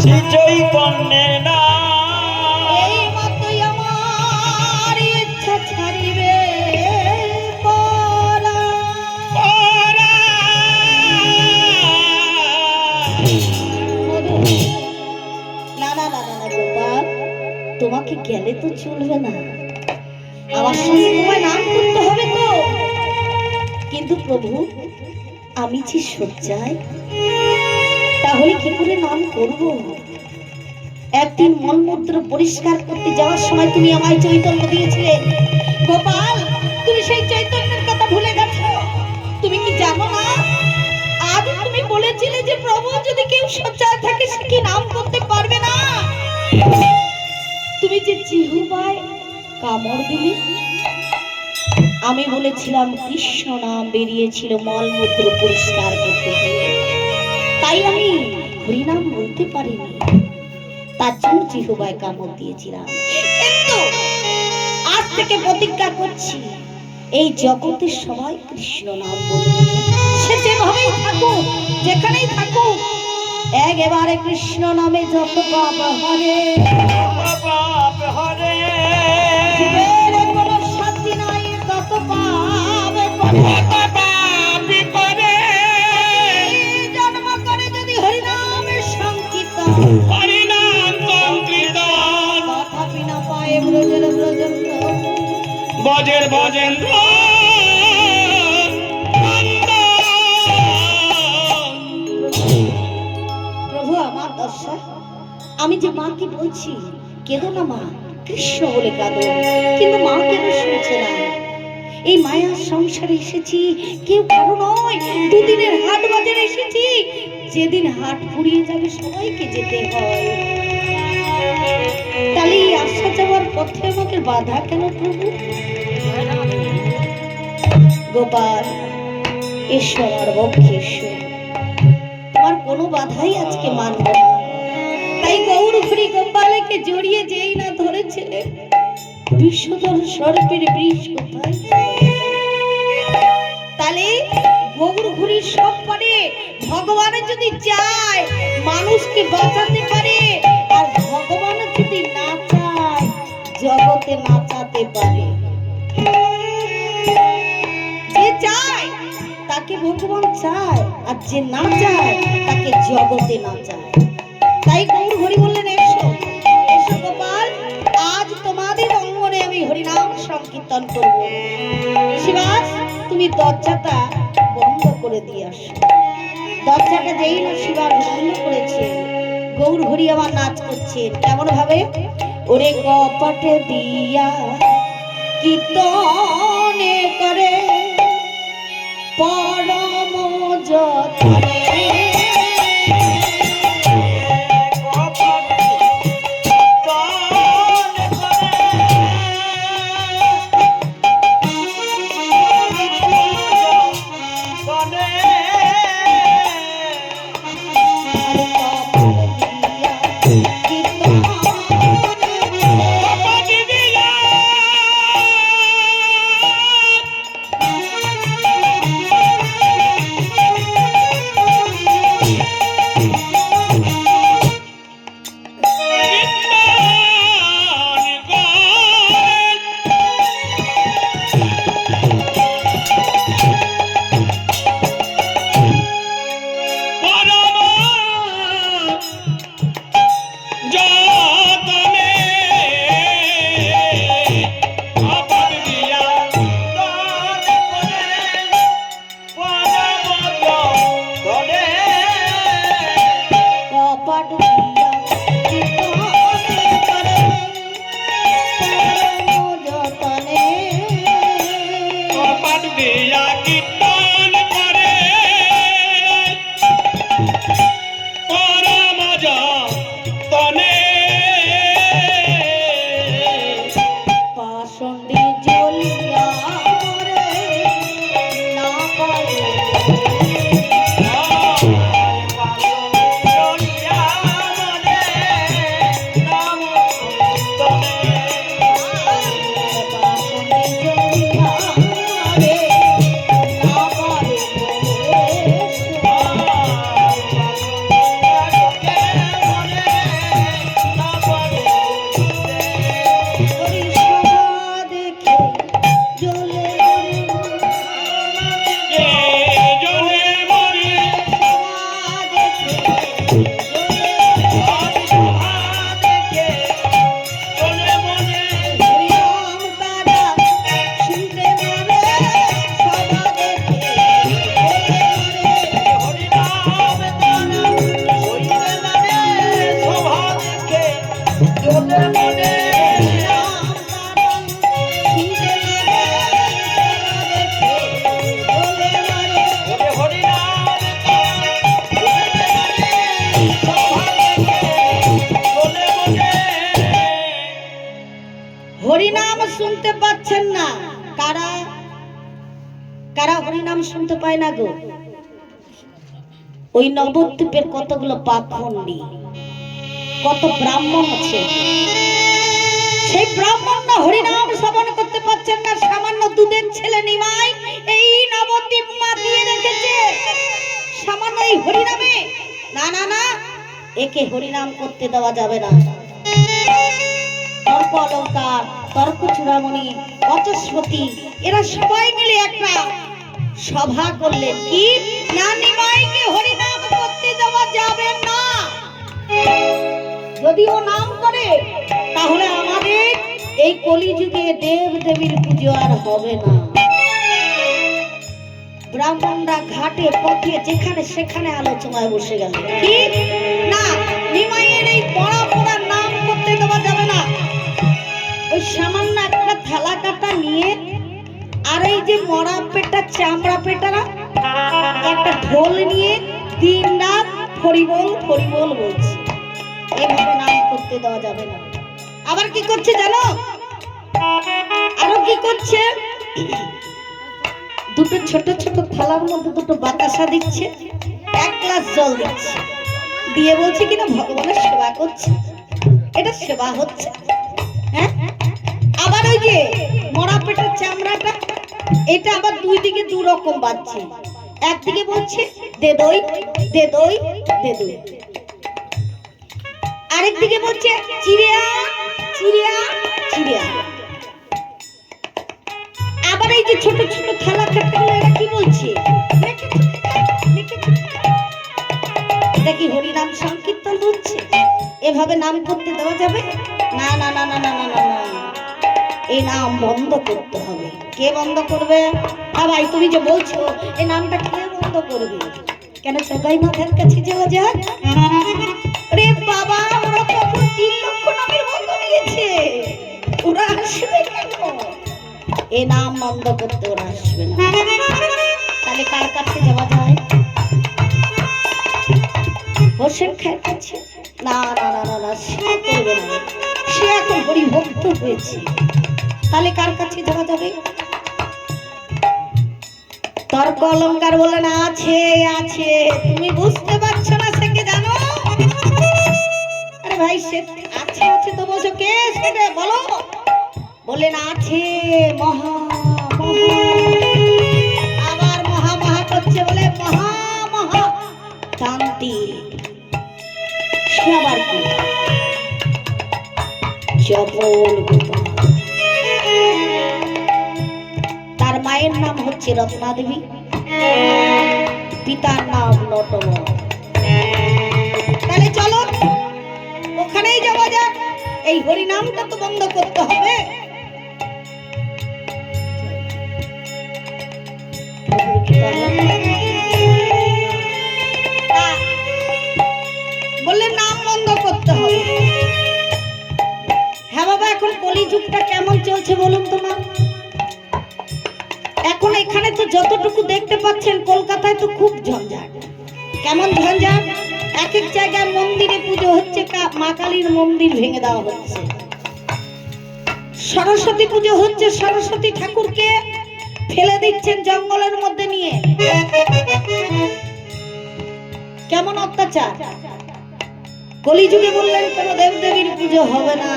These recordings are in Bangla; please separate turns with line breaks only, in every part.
শ্রী চৈতন্যের নাম
এই মতই আমার ইচ্ছা ছাড়িবে পরা। না না না না গোপাল, তোমাকে গেলে তো চলবে না, আমার সঙ্গে তোমায় নাম করতে হবে তো। কিন্তু প্রভু, আমি যে শয্যায়, তাহলে কি করে নাম করব? একদিন মলমূত্র পরিষ্কার করতে যাওয়ার সময় তুমি আমায় চৈতন্য দিয়েছিলে গোপাল, তুমি সেই চৈতন্যের কথা ভুলে গেছো? তুমি কি জানো না, আজ তুমি বলেছিলে যে প্রভু যদি কেউ শয্যায় থাকে সে কি নাম করতে পারবে না? তুমি যে জিহ্বায় কামড় দিলে, আমি বলেছিলাম কৃষ্ণ নাম বেরিয়েছিল মলমূত্র পরিষ্কার করতে গিয়ে, তাই আমি হরিনাম বলতে পারিনি, তার জন্য জিহ্বায় কামড় দিয়েছিলাম। কিন্তু আজ থেকে প্রতিজ্ঞা করছি, এই জগতে সবাই কৃষ্ণ নাম বলবে, সে যেভাবেই থাকুক, যেখানেই থাকুক, একেবারে কৃষ্ণ নামে যত পাপ হরে
পাপ হরে
কোনো শান্তি নাই, তত পাপ
পাপি করে
জন্ম করে যদি হরিনামের সংকীর্তন,
হরিনাম সংকীর্তন
তথাপি না পায় ব্রজের ব্রজেন্দ্র,
বজের বজেন্দ্র
প্রভু আমার দশা, আমি যে মাকে বলছি কেঁদো না মা, কৃষ্ণ বলে কাঁদো, কিন্তু মা কেন শুনছে না? এই মায়ার সংসারে এসেছি কেউ কারো নয়, দুদিনের হাট বাজারে এসেছি, যেদিন হাট ফুরিয়ে যাবে সবাইকে যেতে হয়, তাহলে এই আসা যাওয়ার পথে আমাকে বাধা কেন প্রভু? গোপাল, এসো আমার পক্ষে এসো, তোমার কোনো বাধাই আজকে মানব না। তাই গৌর হরি গোপালকে জড়িয়ে যেই না ধরেছে, বিষধর সর্পের বিষ কোথায়? তাহলে গৌর হরি সব পারে, ভগবান যদি চায় মানুষকে বাঁচাতে পারে, আর ভগবান যদি না চায় জগতে নাচাতে পারে। যে চায় তাকে ভগবান চায়, আর যে না চায় তাকে জগতে না চায়। তাই গৌর হরি বললেন, এসো এসো গোপাল, আজ তোমাদের অঙ্গনে আমি হরিনাম সংকীর্তন করব। শিবাস, তুমি দরজাটা বন্ধ করে দিয়ে আসো। দরজাটা যেই না শিবাস বন্ধ করেছে, গৌর হরি আমার নাচ করছে কেমন ভাবে, ওরে কপাটে দিয়া কীর্তনে করে পরম যতনে,
বলে বলে
হরিনাম শুনতে পাচ্ছেন না? কারা কারা হরিনাম শুনতে পায় না গো? ওই নবদ্বীপের কতগুলো পাখন্ডী, কত ব্রাহ্মণ আছে, সেই ব্রাহ্মণরা হরিনাম শ্রবণ করতে পাচ্ছেন না। সামান্য দুধের ছেলে নিমাই এই নবদ্বীপ মাতিয়ে রেখেছে সামান্য এই হরিনামে। না না না, একে হরিনাম করতে দেওয়া যাবে না। তর্ক অলঙ্কার, তর্ক চূড়ামণি, বাচস্পতি এরা সবাই মিলে একটা সভা করলেন। কি না, নিমাইকে হরিনাম করতে দেওয়া যাবে না। যদি ও নাম করে তাহলে আমাদের এই কলিযুগে দেব দেবীর পুজো আর হবে না। ব্রাহ্মণরা ঘাটে পথে যেখানে সেখানে আলোচনায় বসে গেল। কি না, নিমাইয়ের এই পড়া পড়ার নাম করতে দেওয়া যাবে না। ওই সামান্য একটা থালা কাটা নিয়ে আর এই যে মরা পেটা চামড়া পেটারা একটা ঢোল নিয়ে দিন রাত হরিবোল হরিবোল বলছে। এভাবে নাম করতে দেওয়া যাবে না। আবার কি করছে জানো? আরো কি করছে? দুটো ছোট ছোট থালার মধ্যে দুটো বাতাসা দিচ্ছে, এক গ্লাস জল দিচ্ছে, দিয়ে বলছে কিনা ভগবানের সেবা করছে। এটা সেবা হচ্ছে? হ্যাঁ। আবার ওই যে মরা পেটের চামড়াটা, এটা আবার দুই দিকে দু রকম বাজছে। একদিকে বলছে দে দই দে দই দে দই, আরেকদিকে বলছে চিড়িয়া চিড়িয়া চিড়িয়া। আবার এই যে ছোট ছোট থালা কাটাগুলো এরা কি বলছে? এটা কি হরিনাম সংকীর্তন হচ্ছে? এভাবে নাম করতে দেওয়া যাবে না। না না না না না না না, এই নাম বন্ধ করতে হবে। কে বন্ধ করবে? ভাই তুমি যে বলছো এই নামটা কে বন্ধ করবে? কেন সবাই মাথার কাছে যাওয়া যায়? রে বাবা, ওরা কখন 3 লক্ষ নামের বন্ধ নিয়েছে, ওরা আসবে কেন? এই নাম বন্ধ করতে ওরা আসবে না। তাহলে কার কাছে যাওয়া যায়? হোসেন খায়ের কাছে? না না না না না, সে করবে না, সে এখন হরিভক্ত হয়েছে। তাহলে কার কাছে যাওয়া যাবে? তর্ক অলঙ্কার বলে না আছে আছে, তুমি বুঝতে পারছো না, সে কে জানো? আরে ভাই, সে আছে আছে তো বলছো, কে সেটা বলো। বলে না আছে মহা মহা, আবার মহা মহা করছে, বলে মহা মহা শান্তি। সে আবার কি? চপল গোপাল। তার মায়ের নাম হচ্ছে রত্নাদেবী, পিতার নাম নটবর। তাহলে চলো ওখানেই যাওয়া যাক। এই হরিনামটা তো বন্ধ করতে হবে। বললে নাম বন্ধ করতে হবে। হ্যাঁ বাবা, এখন কলিযুগটা কেমন চলছে বলুন তোমার? এখন এখানে তো যতটুকু দেখতে পাচ্ছেন, কলকাতায় তো খুব ঝঞ্ঝাট। কেমন ঝঞ্ঝাট? এক এক জায়গায় মন্দিরে পুজো হচ্ছে, মা কালীর মন্দির ভেঙে দেওয়া হচ্ছে। সরস্বতী পুজো হচ্ছে, সরস্বতী ঠাকুরকে ফেলে দিচ্ছেন জঙ্গলের মধ্যে নিয়ে। কেমন অত্যাচার! কলিযুগে বললেন কোন দেবদেবীর পুজো হবে না।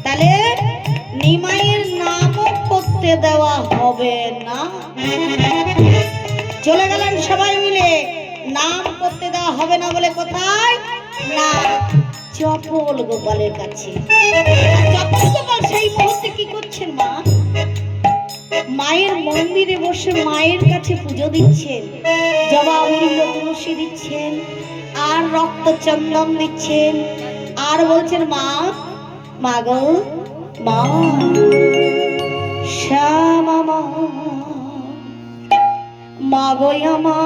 তাহলে নিমাইয়ের নামও করতে দেওয়া হবে না। চলে গেলেন সবাই মিলে, নাম করতে দেওয়া হবে না বলে কোথায়? না, চপল গোপালের কাছে। চপল গোপাল সেই মুহূর্তে কি করছেন? মা মায়ের মন্দিরে বসে মায়ের কাছে পুজো দিচ্ছেন, জবা অমৃত তুলসী দিচ্ছেন, আর রক্ত চন্দন দিচ্ছেন, আর বলছেন মা মা গো মা শ্যামা মা মা গো মা,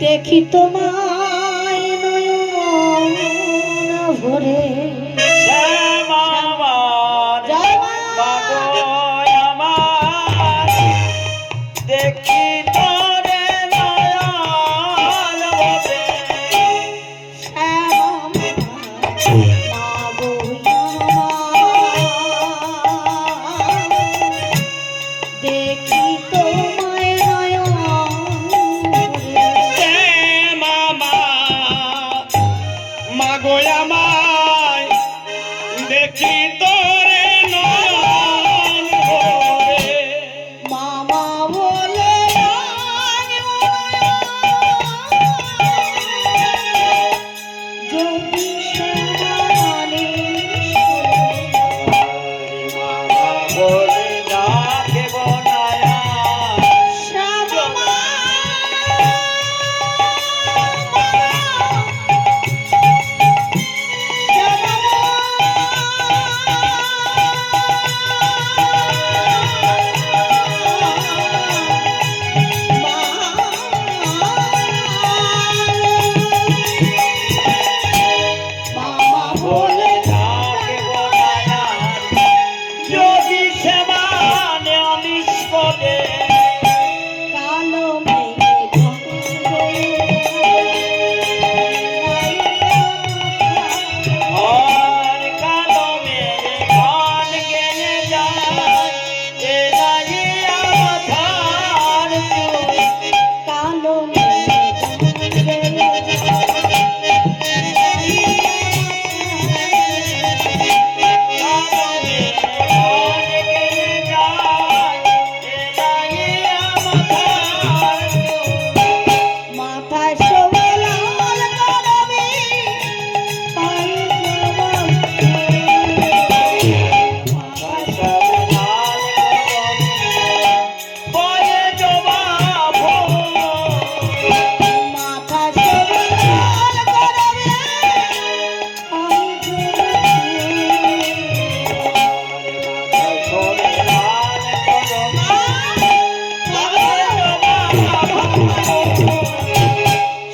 দেখি তোমায় নয়ন ভরে।
দেখি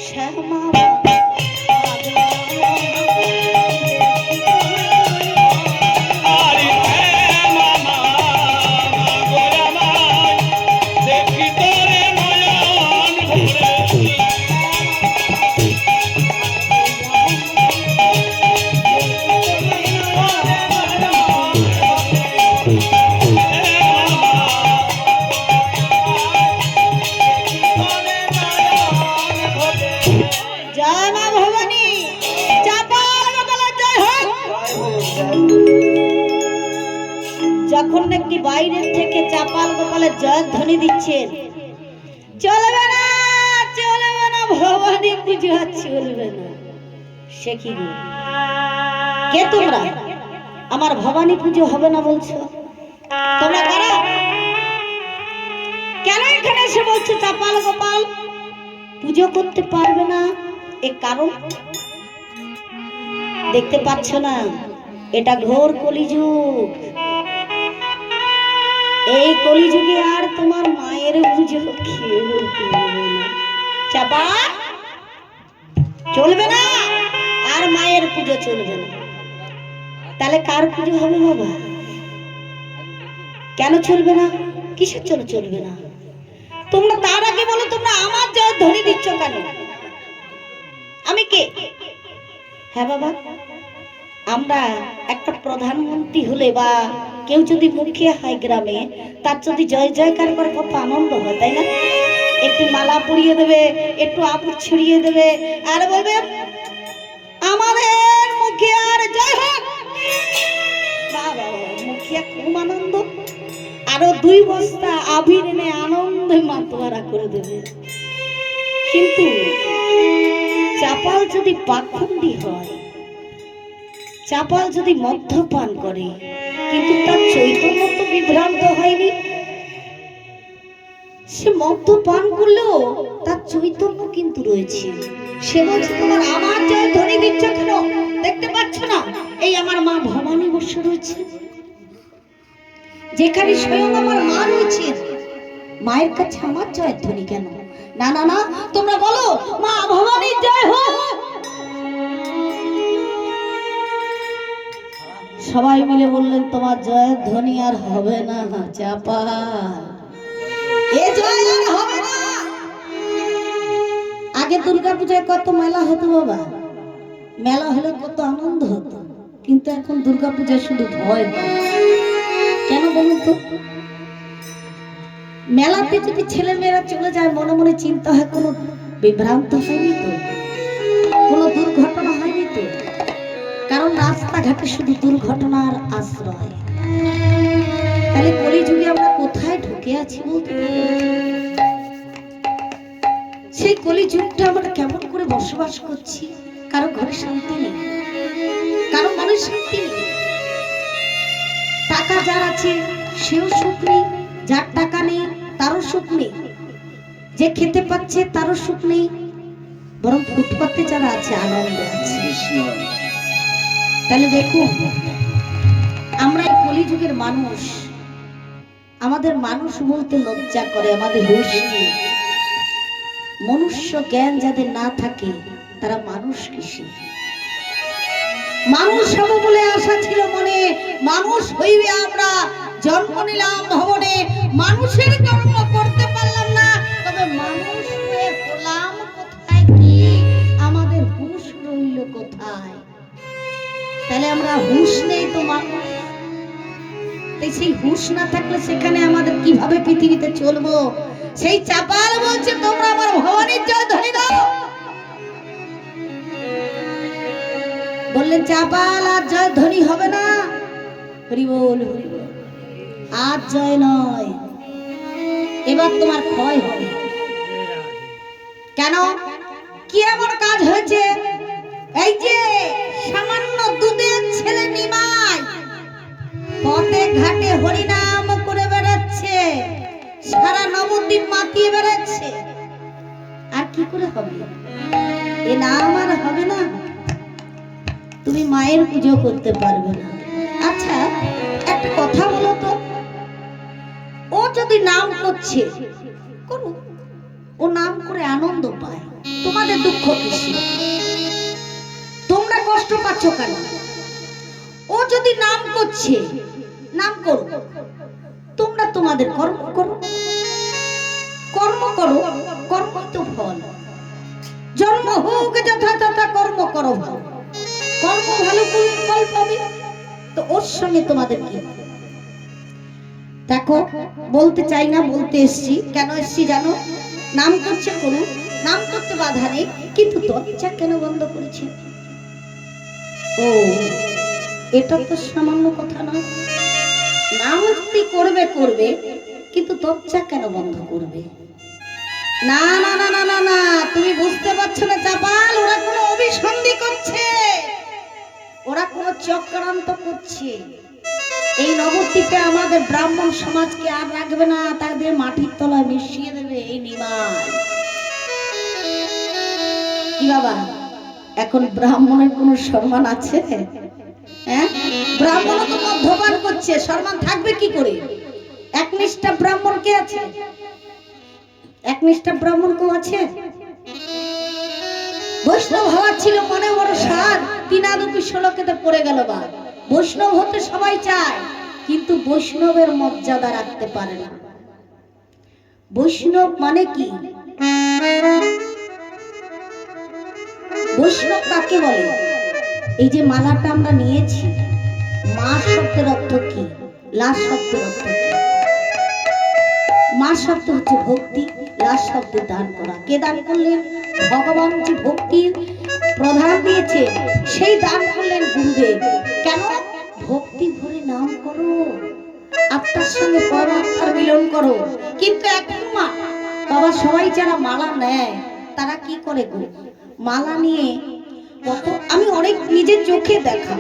শ্যামা
আরে মামা গোরামাই দেখি তোরে নয়ন ভরে
জয় মা ভবানী চাপাল গোপালের জয় হোক। যখন নাকি বাইরের থেকে চাপাল গোপালের জয়ধ্বনি দিচ্ছেন, চলবে না ভবানী পুজো আর চলবে না। সে কি গো? কে তোমরা? আমার ভবানী পুজো হবে না বলছো? তোমরা কারা? কেন এখানে এসে বলছো চাপাল গোপাল পুজো করতে পারবে না? এ কারণ দেখতে পাচ্ছ না? এটা ঘোর কলিযুগ। এই কলিযুগে আর তোমার মায়ের পুজো কেউ করবে না। চাপা চলবে না, আর মায়ের পুজো চলবে না। তাহলে কার পুজো হবে বাবা? কেন চলবে না? কিসের জন্য চলবে না? তোমরা তার আগে বলো, তোমরা আমার জয় ধ্বনি দিচ্ছ কেন? আমি কে? হ্যাঁ বাবা, আমরা একটা প্রধানমন্ত্রী হলে বা কেউ যদি মুখিয়া হয় গ্রামে, তার যদি জয় জয়কার করে কত আনন্দ হয়, তাই না? একটু মালা পরিয়ে দেবে, একটু আবুর ছড়িয়ে দেবে, আর বলবে আমাদের মুখিয়ার জয় হোক। বাবা, মুখিয়া খুব আনন্দ, আরো 2 বস্তা আবির এনে আনন্দে মাতোয়ারা করে দেবে। কিন্তু চাপাল যদি পাখন্ডী হয়, চাপাল যদি মদ্যপান করে, কিন্তু তার চৈতন্য তো বিভ্রান্ত হয়নি। সে মদ্যপান করলেও তার চৈতন্য কিন্তু রয়েছে। সে বলছে তোমার আমার জয় ধ্বনি দিচ্ছ কেন? দেখতে পাচ্ছ না এই আমার মা ভবানী বসে রয়েছে, যেখানে স্বয়ং আমার মা রয়েছে, মায়ের কাছে আমার জয় ধ্বনি কেন? না না না, তোমরা বলো মা ভবানীর জয় হোক। সবাই মিলে বললেন তোমার জয়ের ধ্বনি আর হবে না চাপা, এ জয় আর হবে না। আগে দুর্গাপূজায় কত মেলা হতো বাবা, মেলা হলে কত আনন্দ হতো, কিন্তু এখন দুর্গাপূজায় শুধু ভয় হয়। কেন বলুন তো? মেলাতে যদি ছেলে মেয়েরা চলে যায়, মনে মনে চিন্তা হয় কোনো বিভ্রান্ত হয়নি তো, কোনো দুর্ঘটনা হয়নি তো? কারণ রাস্তাঘাটে শুধু দুর্ঘটনার আশ্রয়। তাহলে কলিযুগে আমরা কোথায় ঢুকে আছি বলতে? সেই কলিযুগটা আমরা কেমন করে বসবাস করছি? কারো ঘরে শান্তি নেই, কারো মনে শান্তি নেই। টাকা যার আছে সেও সুখ নেই, যার টাকা নেই তারও সুখ নেই, যে খেতে পাচ্ছে তারও সুখ নেই, বরং ফুটপাতে যারা আছে আনন্দে আছে। তাহলে দেখুন, আমরা এই কলিযুগের মানুষ, আমাদের মানুষ বলতে লজ্জা করে, আমাদের হুঁশ নেই। মনুষ্য জ্ঞান যাদের না থাকে তারা মানুষ কিসে? মানুষ হব বলে আশা ছিল মনে, মানুষ হইবে আমরা, জন্ম নিলাম ভবনে, মানুষের জন্ম করতে পারলাম না, তবে মানুষ হয়ে হলাম কোথায়? কি আমাদের হুঁশ রইল কোথায়? তাহলে আমরা হুঁশ নেই তো মানুষ, তাই সেই হুঁশ না থাকলে সেখানে আমাদের কিভাবে পৃথিবীতে চলবো? সেই চাপাল বলছে তোমরা আমার ভবানীর জয় ধ্বনি দাও। বললেন চাপাল আর জয় ধ্বনি হবে না। হরি বল হরি বল, আজ জয় নয়, এবার তোমার ক্ষয় হবে। কেন? কি এমন কাজ হয়েছে? এই যে সামান্য দুধের ছেলে নিমাই পথে ঘাটে হরিনাম করে বেড়াচ্ছে, সারা নবদ্বীপ মাতিয়ে বেড়াচ্ছে, আর কি করে হবে? এ নাম আর হবে না। তুমি মায়ের পুজো করতে পারবে না। আচ্ছা একটা কথা বলো তো, ও যদি নাম করছে করুক, ও নাম করে আনন্দ পায়। তোমাদের দুঃখ কিসে? তোমরা কষ্ট পাচ্ছ কেন? ও যদি নাম করছে, নাম করো, তোমরা তোমাদের কর্ম করো, কর্ম করো, কর্ম তো ফল। জন্ম হোক যথা তথা কর্ম করো ভালো, কর্ম ভালো করলে ফল পাবে। তো ওর সঙ্গে তোমাদের কি? দেখো, বলতে চাই না, বলতে এসছি। কেন এসছি জানো? নাম করছে করুন, নাম করতে বাধা নেই, কিন্তু দরজা কেন বন্ধ করেছে? ও, এটা তো সামান্য কথা নয়। নাম যদি করবে করবে, কিন্তু দরজা কেন বন্ধ করবে? না না না না না না, তুমি বুঝতে পারছো না চাপাল। ওরা কোনো অভিসন্ধি করছে, ওরা কোনো চক্রান্ত করছে। এই নবদ্বীপে আমাদের ব্রাহ্মণ সমাজকে আর রাখবে না, তাদের মাটির তলায় মিশিয়ে দেবে এই নিমাই। কি বাবা, এখন ব্রাহ্মণের কোনো সম্মান আছে? হ্যাঁ, ব্রাহ্মণ তো মদ্যপান করছে, সম্মান থাকবে কি করে? একনিষ্ঠা ব্রাহ্মণ কে আছে? একনিষ্ঠা ব্রাহ্মণ কেউ আছে? বৈষ্ণব হওয়ার ছিল মনে বড় সাধ, তিনাদুপি ষোলকেতে পড়ে গেল। বা বৈষ্ণব হতে সবাই চায়, কিন্তু বৈষ্ণবের মর্যাদা রাখতে পারে না। বৈষ্ণব মানে কি? বৈষ্ণব কাকে বলে? এই যে মালাটা আমরা নিয়েছি, মা শব্দের অর্থ কি? লাশ শব্দের অর্থ কি? মা শব্দ হচ্ছে ভক্তি, লাশ শব্দে দান করা। কে দান করলেন? ভগবান যে ভক্তির প্রধান দিয়েছে, সেই দান করলেন গুরুদেব। কেন? ভক্তি ভরে নাম করো, আত্মার সঙ্গে পরমাত্মার মিলন করো। কিন্তু এখন মা বাবা সবাই যারা মালা নেয়, তারা কি করে গো? মালা নিয়ে কত, আমি অনেক নিজের চোখে দেখা,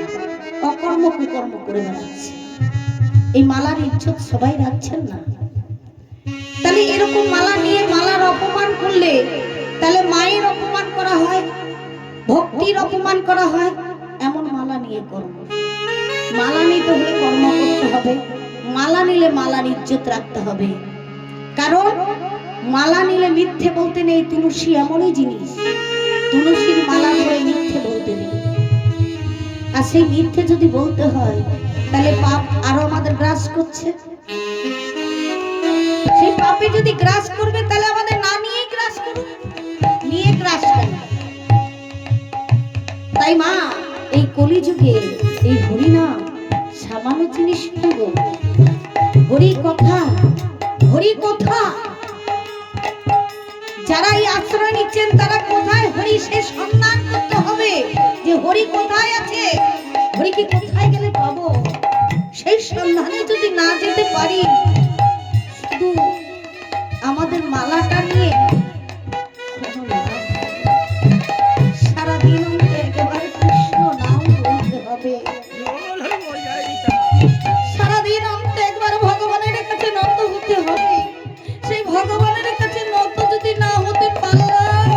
অকর্ম কুকর্ম করে বেড়াচ্ছে। এই মালার ইজ্জত সবাই রাখছেন না। তাহলে এরকম মালা নিয়ে মালার অপমান করলে, তাহলে মায়ের অপমান করা হয়, ভক্তির অপমান করা হয়। এমন মালা নিয়ে কর্ম, মালা নিতে হলে কর্ম করতে হবে। মালা নিলে মালার ইজ্জত রাখতে হবে। কারণ মালা নিলে মিথ্যে বলতে নেই। তুলসী এমনই জিনিস, তুলসীর মালা ধরে মিথ্যে বলতে নেই। আর সেই মিথ্যে যদি বলতে হয়, তাহলে পাপ আরো আমাদের গ্রাস করছে। সেই পাপে যদি গ্রাস করবে, তাহলে আমাদের না নিয়ে গ্রাস করবে, নিয়ে গ্রাস করবে। তাই মা, এই কলিযুগে এই হরিনাম সামান্য জিনিস নয় গো। হরি কথা, হরি কথা। যারা এই আশ্রয় নিচ্ছেন, তারা কোথায় হরি সে সন্ধান করতে হবে, যে হরি কোথায় আছে, হরিকে কোথায় গেলে পাবো। সেই সন্ধানে যদি না যেতে পারি, শুধু আমাদের মালাটা নিয়ে সারাদিন একেবারে কৃষ্ণ নাম বলতে হবে। সারাদিন অন্তে একবার ভগবানের কাছে নত হতে হবে। সেই ভগবানের কাছে নত যদি না হতে পারলাম,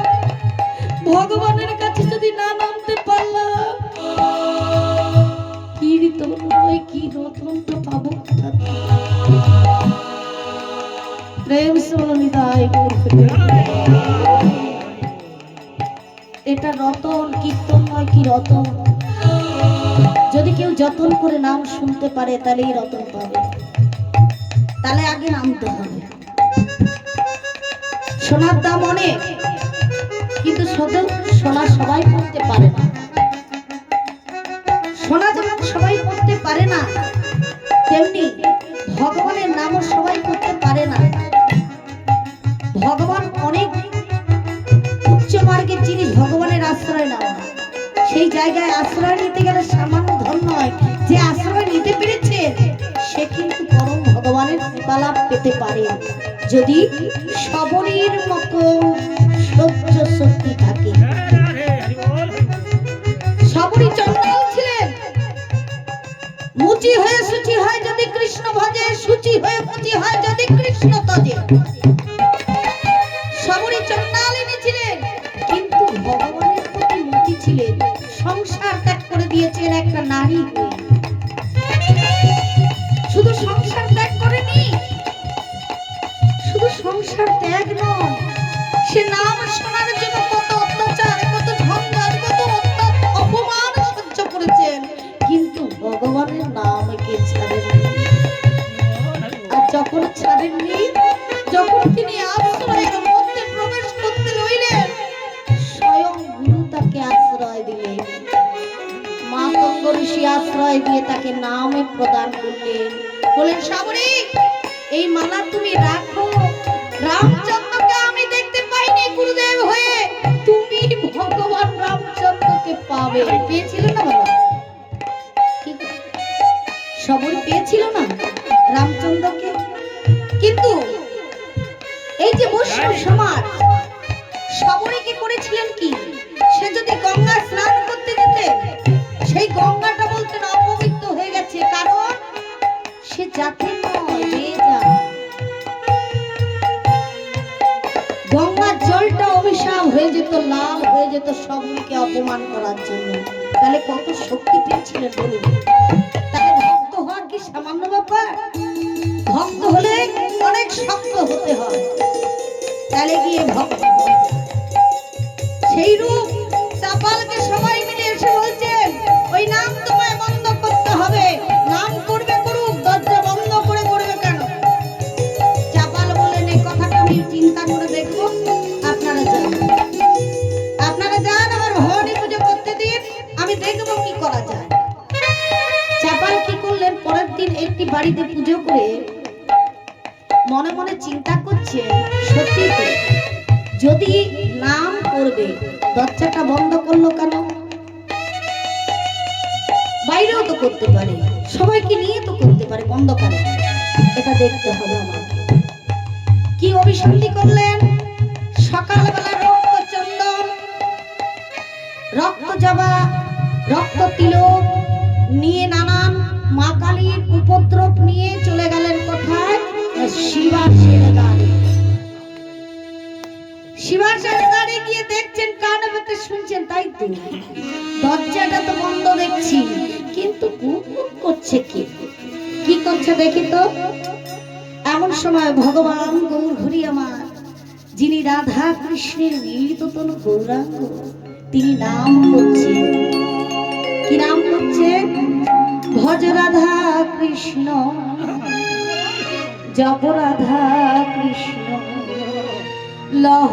ভগবানের কাছে যদি না নামতে পারলাম, কীর্তন নয় কি রতন তো পাবো কোথা থেকে? প্রেম সরণিতায় এটা রতন, কীর্তন নয় কি রতন। যদি কেউ যতন করে নাম শুনতে পারে, তাহলেই রতন পাবে। তাহলে আগে নামতে হবে। সোনার দাম অনেক, কিন্তু সোনা সবাই পড়তে পারে না। সোনা যেমন সবাই পড়তে পারে না, তেমনি ভগবানের নামও সবাই করতে পারে না। ভগবান অনেক উচ্চ মার্গের জিনিস, ভগবানের আশ্রয় নেওয়া। সেই জায়গায় আশ্রয় নিতে গেলে সামান্য ধন নয়। যে আশ্রয় নিতে পেরেছে, সে কিন্তু পরম ভগবানের কৃপালাভ পেতে পারে, যদি সবরীর মতো সহ্য শক্তি থাকে। সবরী চন্ডাল ছিলেন। মুচি হয়ে সুচি হয় যদি কৃষ্ণ ভজে, সুচি হয়ে মুচি হয় যদি কৃষ্ণ তজে। সবরী চন্ডাল এনেছিলেন, কিন্তু ভগবানের প্রতি মুচি ছিলেন। সংসার ত্যাগ করে দিয়েছেন একটা নারী হয়ে। শুধু সংসার ত্যাগ করেনি, শুধু সংসার ত্যাগ নয়, সে নাম শোনার জন্য কত অত্যাচার, কত ঝঞ্ঝাট, কত অপমান সহ্য করেছেন, কিন্তু ভগবানের নামকে ছাড়েননি। আর যখন ছাড়েননি, যখন তিনি আশ্রয়ের মধ্যে প্রবেশ করতে লইলেন, স্বয়ং গুরু তাকে আশ্রয় দিলেন। মা গঙ্গ ঋষি আশ্রয় দিয়ে তাকে নামে প্রদান করলেন। বলেন, সাবরী, এই মালা তুমি রাখো। রামচন্দ্রকে আমি দেখতে পাইনি গুরুদেব হয়ে, তুমি ভগবান রামচন্দ্রকে পাবে। পেয়েছিল না বাবা? কি সবর পেয়েছিল না রামচন্দ্রকে? কিন্তু এই যে বৈষ্ণব সমাজ, সবরীকে করেছিলেন কি? সে যদি গঙ্গা স্নান করতে যেতেন, সেই গঙ্গাটা বলতেন অপবিত্র হয়ে গেছে, কারণ সে জাতি নয়, বেজা। গঙ্গার জলটা অভিশাপ হয়ে যেত, লাল হয়ে যেত সবরীকে অপমান করার জন্য। তাহলে কত শক্তি পেয়েছিলেন বলুন? তাহলে ভক্ত হওয়া কি সামান্য ব্যাপার? ভক্ত হলে অনেক শক্ত হতে হয়, তাহলে গিয়ে ভক্ত। সেই রূপ চাপালকে সবাই মিলে এসে বলছেন, ওই নাম তোমায় বন্ধ করতে হবে। নাম করবে করুক, দরজা বন্ধ করে করবে কেন? চাপাল বলেন, এই কথাটা আমি চিন্তা করে দেখবো। আপনারা যান, আপনারা যান, আমার ভবানী পুজো করতে দিন, আমি দেখবো কি করা যায়। চাপাল কি করলেন? পরের দিন একটি বাড়িতে পুজো করে মনে মনে চিন্তা করছে, সত্যি তো, যদি নাম করবে, দরজাটা বন্ধ করলো কেন? বাইরেও তো করতে পারে, সবাইকে নিয়ে তো করতে পারে, বন্ধ করে। এটা দেখতে হবে আমাকে। কি অভিসন্ধি করলেন? সকালবেলা রক্ত চন্দন, রক্ত জবা, রক্ত তিলক নিয়ে নানান মা কালীর উপদ্রব নিয়ে চলে গেলেন কোথায়? শিবাসের গাড়ি। শিবাসের গাড়ি গিয়ে দেখছেন, কানে পেতে শুনছেন, তাই তো দরজাটা তো বন্ধ দেখছি, কিন্তু কুকুর করছে কি? কি করছে দেখি তো। এমন সময় ভগবান গৌর হরি আমার, যিনি রাধা কৃষ্ণের মিলিত তনু গৌরাঙ্গ, তিনি নাম করছেন। কি নাম করছেন? ভজ রাধা কৃষ্ণ, জপ রাধা কৃষ্ণ, লহ